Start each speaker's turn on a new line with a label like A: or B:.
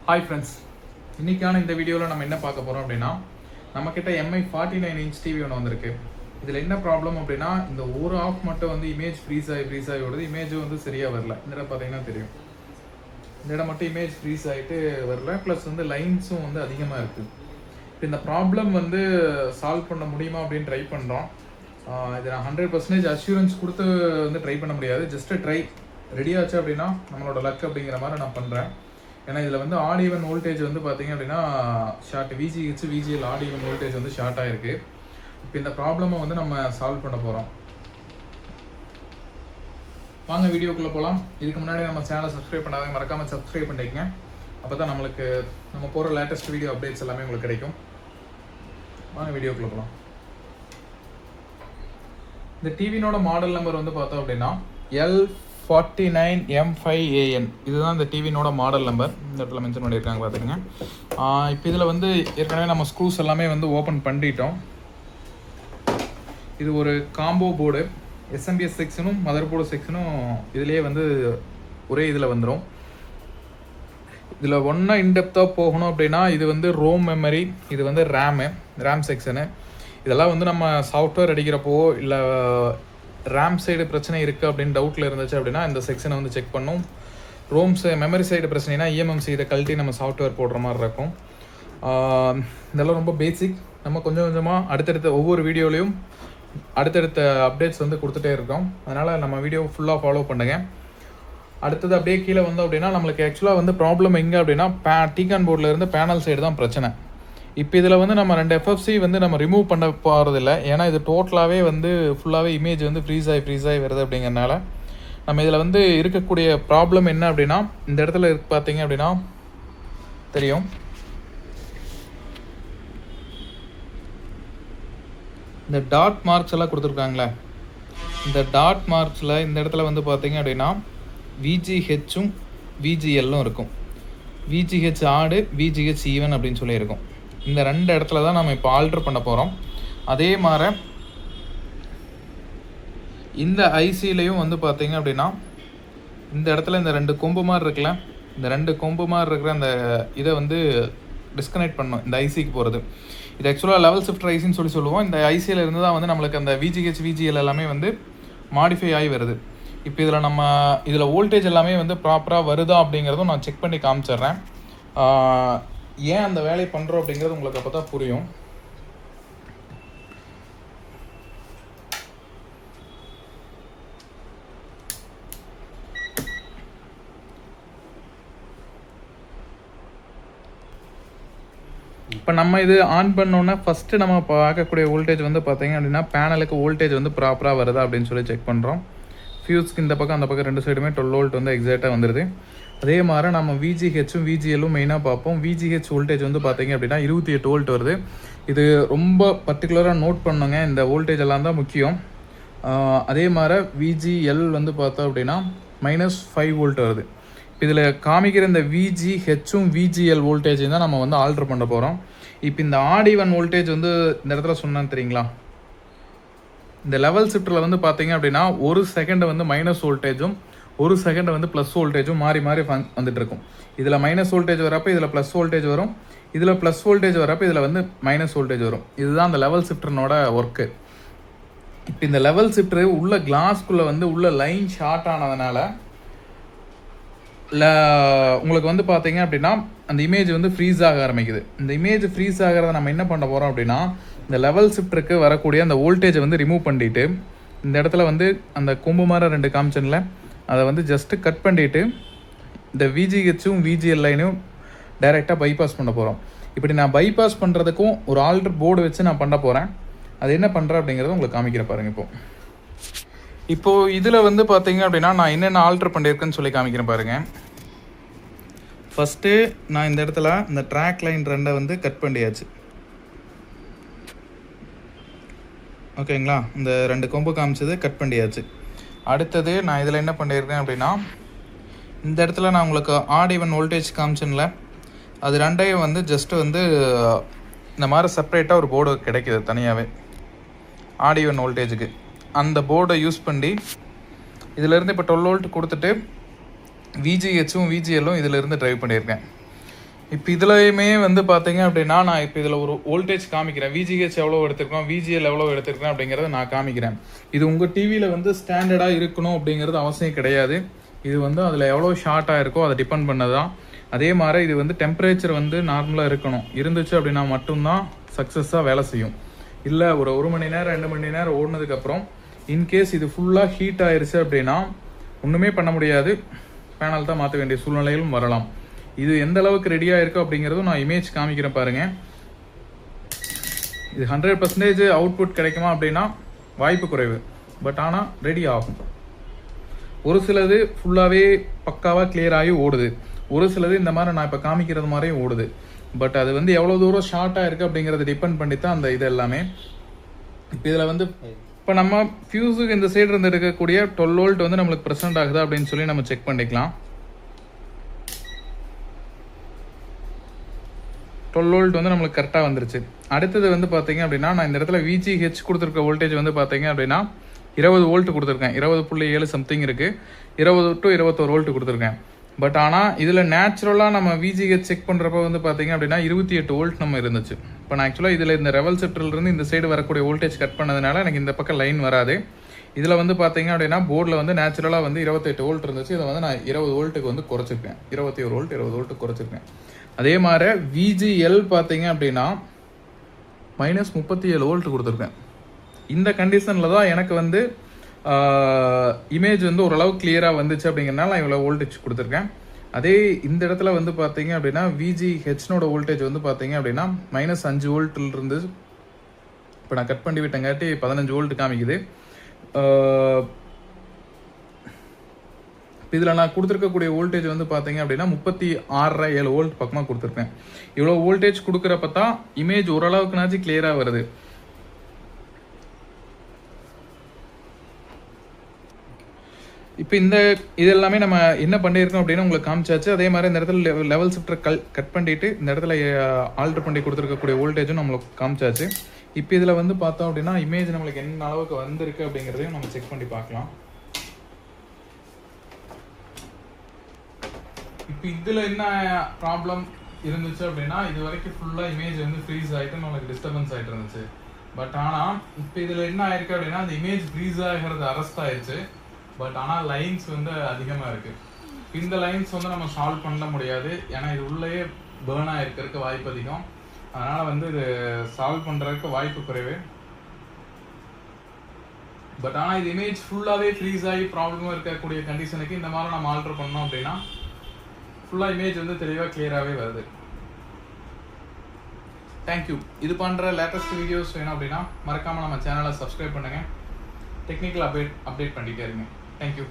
A: Hi friends, இன்றைக்கான இந்த வீடியோவில் நம்ம என்ன பார்க்க போகிறோம் அப்படின்னா, நம்மக்கிட்ட MI 49 இன்ச் டிவி ஒன்று வந்திருக்கு. இதில் என்ன ப்ராப்ளம் அப்படின்னா, இந்த ஒரு ஆஃப் மட்டும் வந்து இமேஜ் ஃப்ரீஸ் ஆகி வருது. இமேஜும் வந்து சரியாக வரல. இந்த இடம் பார்த்தீங்கன்னா தெரியும், இந்த இடம் மட்டும் இமேஜ் ஃப்ரீஸ் ஆகிட்டு வரல. ப்ளஸ் வந்து லைன்ஸும் வந்து அதிகமாக இருக்குது. இப்போ இந்த ப்ராப்ளம் வந்து சால்வ் பண்ண முடியுமா அப்படின்னு ட்ரை பண்ணுறோம். இது நான் 100% அஷ்யூரன்ஸ் கொடுத்து வந்து ட்ரை பண்ண முடியாது. ஜஸ்ட்டு ட்ரை ரெடி ஆச்சு அப்படின்னா நம்மளோட லக் அப்படிங்கிற மாதிரி நான் பண்ணுறேன். ஏன்னா இதில் வந்து ஆட் ஈவன் வோல்டேஜ் வந்து பார்த்தீங்க அப்படின்னா short VGH VGL odd even voltage வந்து ஷார்ட் ஆகிருக்கு. இப்போ இந்த ப்ராப்ளமை வந்து நம்ம சால்வ் பண்ண போகிறோம். வாங்க வீடியோக்குள்ளே போகலாம். இதுக்கு முன்னாடி நம்ம சேனலை சப்ஸ்கிரைப் பண்ணாதவங்க மறக்காமல் சப்ஸ்கிரைப் பண்ணிக்கங்க. அப்போ தான் நம்மளுக்கு நம்ம போகிற லேட்டஸ்ட் வீடியோ அப்டேட்ஸ் எல்லாமே உங்களுக்கு கிடைக்கும். வாங்க வீடியோக்குள்ளே போகலாம். இந்த டிவினோட மாடல் நம்பர் வந்து பார்த்தோம் அப்படின்னா L49M5AN. இதுதான் இந்த டிவினோட மாடல் நம்பர். இந்த இடத்துல மென்ஷன் பண்ணியிருக்காங்க பார்த்துக்கங்க. இப்போ இதில் வந்து ஏற்கனவே நம்ம ஸ்க்ரூஸ் எல்லாமே வந்து ஓப்பன் பண்ணிட்டோம். இது ஒரு காம்போ போர்டு. SMPS செக்ஷனும் மதர் போர்டு செக்ஷனும் இதிலேயே வந்து ஒரே இதில் வந்துடும். இதில் ஒன்றா இன்டெப்த்தாக போகணும் அப்படின்னா இது வந்து ரோம் மெமரி, இது வந்து ரேம் செக்ஷனு. இதெல்லாம் வந்து நம்ம சாஃப்ட்வேர் அடிக்கிறப்போ இல்லை ரேம் சைடு பிரச்சனை இருக்குது அப்படின்னு டவுட்டில் இருந்துச்சு அப்படின்னா இந்த செக்ஷனை வந்து செக் பண்ணும். மெமரி சைடு பிரச்சனைனா EMMC இதை கழட்டி நம்ம சாஃப்ட்வேர் போடுற மாதிரி இருக்கும். இதெல்லாம் ரொம்ப பேசிக். நம்ம கொஞ்சம் கொஞ்சமாக அடுத்தடுத்த ஒவ்வொரு வீடியோலையும் அடுத்தடுத்த அப்டேட்ஸ் வந்து கொடுத்துட்டே இருக்கோம். அதனால் நம்ம வீடியோ ஃபுல்லாக ஃபாலோ பண்ணுங்கள். அடுத்தது அப்படியே கீழே வந்தோம் அப்படின்னா நம்மளுக்கு ஆக்சுவலாக வந்து ப்ராப்ளம் எங்கே அப்படின்னா டீகான் போர்டில் இருந்து பேனல் சைடு தான் பிரச்சனை. இப்போ இதில் வந்து நம்ம 2 FFC வந்து நம்ம ரிமூவ் பண்ண போகிறதில்ல. ஏன்னா இது டோட்டலாகவே வந்து ஃபுல்லாகவே இமேஜ் வந்து ஃப்ரீஸ் ஆகி வருது. அப்படிங்கிறனால நம்ம இதில் வந்து இருக்கக்கூடிய ப்ராப்ளம் என்ன அப்படின்னா, இந்த இடத்துல பார்த்தீங்க அப்படின்னா தெரியும், இந்த டாட் மார்க்ஸ் எல்லாம் கொடுத்துருக்காங்களே, இந்த டாட் மார்க்ஸில் இந்த இடத்துல வந்து பார்த்தீங்க அப்படின்னா VGHம் VGLம் இருக்கும். VGH ஆடு VGH ஈவன் அப்படின்னு சொல்லியிருக்கும். இந்த 2 இடத்துல தான் நம்ம இப்போ ஆல்டர் பண்ண போகிறோம். அதே மாதிரி இந்த ஐசிலையும் வந்து பார்த்தீங்க அப்படின்னா இந்த இடத்துல இந்த 2 கொம்பு மாதிரி இருக்குல்ல, இந்த 2 கொம்பு மாதிரி இருக்கிற அந்த இதை வந்து டிஸ்கனெக்ட் பண்ணணும். இந்த ஐசிக்கு போகிறது இது ஆக்சுவலாக லெவல் ஷிஃப்டர் ஐசின்னு சொல்லுவோம். இந்த ஐசியில் இருந்து தான் வந்து நம்மளுக்கு அந்த VGH VGL எல்லாமே வந்து மாடிஃபை ஆகி வருது. இப்போ இதில் வோல்டேஜ் எல்லாமே வந்து ப்ராப்பராக வருதா அப்படிங்கிறதும் நான் செக் பண்ணி காமிச்சிட்றேன். ஏன் அந்த வேலையை பண்ணுறோம் அப்படிங்கிறது உங்களுக்கு அப்போ தான் புரியும். இப்போ நம்ம இது ஆன் பண்ணோன்னா ஃபஸ்ட்டு நம்ம பார்க்கக்கூடிய வோல்டேஜ் வந்து பார்த்தீங்க அப்படின்னா பேனலுக்கு வோல்டேஜ் வந்து ப்ராப்பராக வருதா அப்படின்னு சொல்லி செக் பண்ணுறோம். ஃபியூஸ்க்கு இந்த பக்கம் அந்த பக்கம் 2 சைடுமே 12 வோல்ட் வந்து எக்ஸாக்டாக வந்துடுது. அதே மாதிரி நம்ம VGHம் VGLம் மெயினாக பார்ப்போம். VGH வோல்டேஜ் வந்து பார்த்தீங்க அப்படின்னா 28 வோல்ட் வருது. இது ரொம்ப பர்டிகுலராக நோட் பண்ணுங்க. இந்த வோல்டேஜ் எல்லாம் தான் முக்கியம். அதே மாதிரி VGL வந்து பார்த்தோம் அப்படின்னா -5 வோல்ட் வருது. இதில் காமிக்கிற இந்த VGHம் VGL வோல்டேஜ் தான் நம்ம வந்து ஆல்டர் பண்ண போகிறோம். இப்போ இந்த ஆட் ஈவன் வோல்டேஜ் வந்து இந்த இடத்துல சொன்னான்னு தெரியுங்களா, இந்த லெவல் ஷிஃப்டரில் வந்து பார்த்தீங்க அப்படின்னா ஒரு செகண்ட் வந்து மைனஸ் வோல்டேஜும் ஒரு செகண்ட் வந்து ப்ளஸ் வோல்டேஜும் மாறி வந்துட்டு இருக்கும். இதில் மைனஸ் வோல்டேஜ் வரப்போ இதில் ப்ளஸ் வோல்டேஜ் வரும், இதில் ப்ளஸ் வோல்டேஜ் வரப்போ இதில் வந்து மைனஸ் வோல்டேஜ் வரும். இதுதான் அந்த லெவல் ஷிஃப்டர்னோட ஒர்க்கு. இப்போ இந்த லெவல் ஷிஃப்டர் உள்ள கிளாஸ்க்குள்ளே வந்து உள்ள லைன் ஷார்ட் ஆனதுனால உங்களுக்கு வந்து பார்த்தீங்க அப்படின்னா அந்த இமேஜ் வந்து ஃப்ரீஸ் ஆக ஆரம்பிக்குது. இந்த இமேஜ் ஃப்ரீஸ் ஆகிறத நம்ம என்ன பண்ண போகிறோம் அப்படின்னா, இந்த லெவல் ஷிஃப்டருக்கு வரக்கூடிய அந்த வோல்டேஜை வந்து ரிமூவ் பண்ணிட்டு இந்த இடத்துல வந்து அந்த கொம்பு மாதிரி 2 காமிச்சனில் அதை வந்து ஜஸ்ட்டு கட் பண்ணிவிட்டு இந்த VGHம் VGL லைனையும் டைரெக்டாக பைபாஸ் பண்ண போகிறோம். இப்படி நான் பைபாஸ் பண்ணுறதுக்கும் ஒரு ஆல்டர் போர்டு வச்சு நான் பண்ண போகிறேன். அது என்ன பண்ணுறேன் அப்படிங்கிறத உங்களுக்கு காமிக்கிற பாருங்கள். இப்போது இதில் வந்து பார்த்தீங்க அப்படின்னா நான் என்னென்ன ஆல்டர் பண்ணியிருக்கேன்னு சொல்லி காமிக்கிறேன் பாருங்கள். ஃபஸ்ட்டு நான் இந்த இடத்துல இந்த ட்ராக் லைன் 2 வந்து கட் பண்ணியாச்சு. ஓகேங்களா, இந்த 2 கொம்பு காமிச்சது கட் பண்ணியாச்சு. அடுத்தது நான் இதில் என்ன பண்ணியிருக்கேன் அப்படின்னா, இந்த இடத்துல நான் உங்களுக்கு ஆட் ஈவன் வோல்டேஜ் காமிச்சேன்ல, அது 2ஐயும் வந்து ஜஸ்ட்டு வந்து இந்த மாதிரி செப்பரேட்டாக ஒரு போர்டு கிடைக்கிது தனியாகவே ஆட் ஈவன் வோல்டேஜுக்கு. அந்த போர்டை யூஸ் பண்ணி இதிலேருந்து இப்போ 12 வோல்ட் கொடுத்துட்டு VGHம் VGLம் இதிலேருந்து ட்ரைவ் பண்ணியிருக்கேன். இப்போ இதுலையுமே வந்து பார்த்தீங்க அப்படின்னா நான் இப்போ இதில் ஒரு வோல்டேஜ் காமிக்கிறேன். VGH எவ்வளோ எடுத்திருக்கோம், VGL எவ்வளோ எடுத்திருக்கேன் அப்படிங்கிறத நான் காமிக்கிறேன். இது உங்கள் டிவியில் வந்து ஸ்டாண்டர்டாக இருக்கணும் அப்படிங்கிறது அவசியம் கிடையாது. இது வந்து அதில் எவ்வளோ ஷார்ட்டாக இருக்கோ அதை டிபெண்ட் பண்ணது தான். அதே மாதிரி இது வந்து டெம்பரேச்சர் வந்து நார்மலாக இருக்கணும். இருந்துச்சு அப்படின்னா மட்டும்தான் சக்ஸஸாக வேலை செய்யும். இல்லை ஒரு 1 மணி நேரம் 2 மணி நேரம் ஓடினதுக்கப்புறம் இன்கேஸ் இது ஃபுல்லாக ஹீட் ஆயிருச்சு அப்படின்னா ஒன்றுமே பண்ண முடியாது. பேனல் தான் மாற்ற வேண்டிய சூழ்நிலைகளும் வரலாம். இது எந்த அளவுக்கு ரெடியாக இருக்கும் அப்படிங்கிறதும் நான் இமேஜ் காமிக்கிறேன் பாருங்கள். இது 100% அவுட்புட் கிடைக்குமா அப்படின்னா வாய்ப்பு குறைவு. பட் ஆனால் ரெடி ஆகும். ஒரு சிலது ஃபுல்லாகவே பக்காவாக கிளியர் ஆகி ஓடுது. ஒரு சிலது இந்த மாதிரி நான் இப்போ காமிக்கிறது மாதிரியும் ஓடுது. பட் அது வந்து எவ்வளோ தூரம் ஷார்ட்டாக இருக்குது அப்படிங்கிறத டிபெண்ட் பண்ணி தான் அந்த இது எல்லாமே. இப்போ இதில் வந்து இப்போ நம்ம ஃபியூஸுக்கு இந்த சைடு இருந்து இருக்கக்கூடிய 12 வோல்ட் வந்து நம்மளுக்கு ப்ரெசென்ட் ஆகுதா அப்படின்னு சொல்லி நம்ம செக் பண்ணிக்கலாம். 12 வோல்ட் வந்து நம்மளுக்கு கரெக்டாக வந்துருச்சு. அடுத்தது வந்து பார்த்தீங்க அப்படின்னா நான் இந்த இடத்துல VGH கொடுத்துருக்க வோல்டேஜ் வந்து பார்த்தீங்க அப்படின்னா 20 வோல்ட் கொடுத்துருக்கேன். 20.7 சம்திங் இருக்குது. 20 to 21 வோல்ட் கொடுத்துருக்கேன். பட் ஆனால் இதில் நேச்சுரலாக நம்ம VGH செக் பண்ணுறப்ப வந்து பார்த்தீங்க அப்படின்னா 28 வோல்ட் நம்ம இருந்துச்சு. இப்போ நான் ஆக்சுவலாக இதில் இந்த ரெவல் செப்டர்லேருந்து இந்த சைடு வரக்கூடிய வோல்டேஜ் கட் பண்ணதுனால எனக்கு இந்த பக்கம் லைன் வராது. இதில் வந்து பார்த்தீங்க அப்படின்னா போர்டில் வந்து நேச்சுரலாக வந்து 28 வோல்ட் இருந்துச்சு. இதை வந்து நான் 20 வோல்ட்டுக்கு வந்து குறைச்சிருக்கேன். 21 வோல்ட் 20 வோல்ட்டு குறைச்சிருக்கேன். அதே மாதிரி VGL பார்த்தீங்க அப்படின்னா -37 வோல்ட் கொடுத்துருக்கேன். இந்த கண்டிஷனில் தான் எனக்கு வந்து இமேஜ் வந்து ஓரளவு கிளியராக வந்துச்சு அப்படிங்கிறனால நான் இவ்வளோ வோல்டேஜ் கொடுத்துருக்கேன். அதே இந்த இடத்துல வந்து பார்த்தீங்க அப்படின்னா VGHனோட வோல்டேஜ் வந்து பார்த்தீங்க அப்படின்னா -5 வோல்ட்லேருந்து இப்போ நான் கட் பண்ணி விட்டங்காட்டி 15 வோல்ட் காமிக்குது. இதில் நான் கொடுத்துருக்கக்கூடிய வோல்டேஜ் வந்து பார்த்தீங்க அப்படின்னா 36.7 வோல்ட் பக்கமாக கொடுத்துருக்கேன். இவ்வளோ வோல்டேஜ் கொடுக்குறப்ப தான் இமேஜ் ஓரளவுக்குனாச்சும் கிளியராக வருது. இப்போ இது எல்லாமே நம்ம என்ன பண்ணியிருக்கோம் அப்படின்னு உங்களுக்கு காமிச்சாச்சு. அதே மாதிரி இந்த இடத்துல லெவல் ஷிஃப்டர் கட் பண்ணிட்டு இந்த இடத்துல ஆல்டர் பண்ணி கொடுத்துருக்கக்கூடிய வோல்டேஜும் நம்மளுக்கு காமிச்சாச்சு. இப்போ இதில் வந்து பார்த்தோம் அப்படின்னா இமேஜ் நம்மளுக்கு என்ன அளவுக்கு வந்திருக்கு அப்படிங்கிறதையும் நம்ம செக் பண்ணி பார்க்கலாம். இப்போ இதில் என்ன ப்ராப்ளம் இருந்துச்சு அப்படின்னா இது வரைக்கும் ஃபுல்லாக இமேஜ் வந்து ஃப்ரீஸ் ஆகிட்டு நம்மளுக்கு டிஸ்டர்பன்ஸ் ஆகிட்டு இருந்துச்சு. பட் ஆனால் இப்போ இதில் என்ன ஆயிருக்கு அப்படின்னா அந்த இமேஜ் ஃப்ரீஸ் ஆகிறது அரெஸ்ட் ஆயிடுச்சு. பட் ஆனால் லைன்ஸ் வந்து அதிகமாக இருக்குது. இந்த லைன்ஸ் வந்து நம்ம சால்வ் பண்ண முடியாது. ஏன்னா இது உள்ளேயே பேர்ன் ஆகிருக்கிறதுக்கு வாய்ப்பு அதிகம். அதனால் வந்து இது சால்வ் பண்ணுறதுக்கு வாய்ப்பு குறைவு. பட் ஆனால் இது இமேஜ் ஃபுல்லாகவே ஃப்ரீஸ் ஆகி ப்ராப்ளமாக இருக்கக்கூடிய கண்டிஷனுக்கு இந்த மாதிரி நம்ம ஆல்டர் பண்ணோம் அப்படின்னா ஃபுல்லாக இமேஜ் வந்து தெளிவாக கிளியராகவே வருது. தேங்க்யூ. இது பண்ணுற லேட்டஸ்ட் வீடியோஸ் வேணும் அப்படின்னா மறக்காமல் நம்ம சேனலை சப்ஸ்கிரைப் பண்ணுங்கள். டெக்னிக்கல் அப்டேட் பண்ணிகிட்டே இருங்க. Thank you.